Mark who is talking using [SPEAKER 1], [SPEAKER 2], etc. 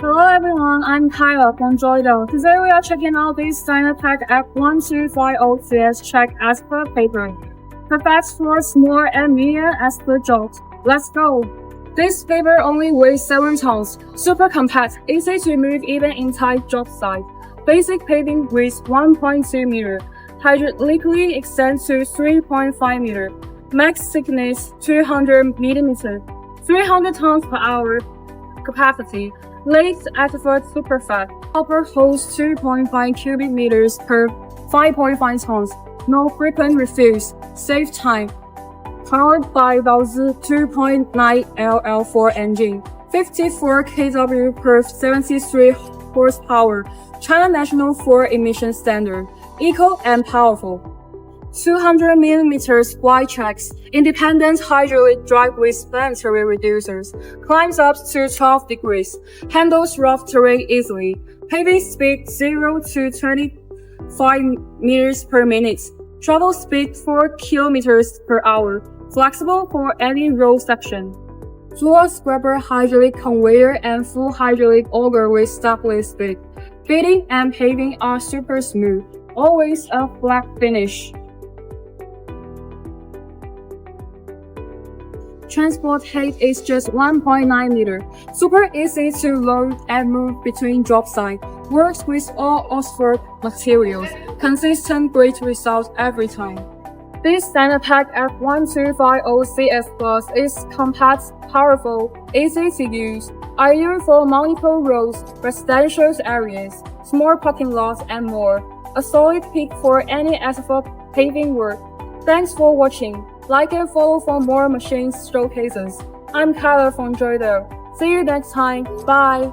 [SPEAKER 1] Hello everyone, I'm Kyla from JOYDELL. Today we are checking out this Dynapac F1250CS Check Asphalt Paver. Perfect for small and medium asphalt jobs. Let's go! This paver only weighs 7 tons, super compact, easy to move even in tight job site. Basic paving width 1.2 meter, hydraulically extends to 3.5 meter, max thickness 200 millimeter, 300 tons per hour capacity. Lakes asphalt superfast. Upper holds 2.5 cubic meters per 5.5 tons. No frequent refills. Save time. Powered by Deutz 2.9 LL4 engine. 54 kW per 73 horsepower. China National 4 emission standard. Eco and powerful. 200 mm wide tracks, independent hydraulic drive with planetary reducers, climbs up to 12 degrees, handles rough terrain easily, paving speed 0 to 25 meters per minute, travel speed 4 kilometers per hour, flexible for any road section. Floor scrubber hydraulic conveyor and full hydraulic auger with stopless speed. Fitting and paving are super smooth, always a flat finish. Transport height is just 1.9 meter. Super easy to load and move between job sites. Works with all asphalt materials. Consistent great results every time. This Dynapac F1250CS PLUS is compact, powerful, easy to use, ideal for multiple roads, residential areas, small parking lots, and more. A solid pick for any asphalt paving work. Thanks for watching. Like and follow for more machine showcases. I'm Kyla from JOYDELL. See you next time. Bye!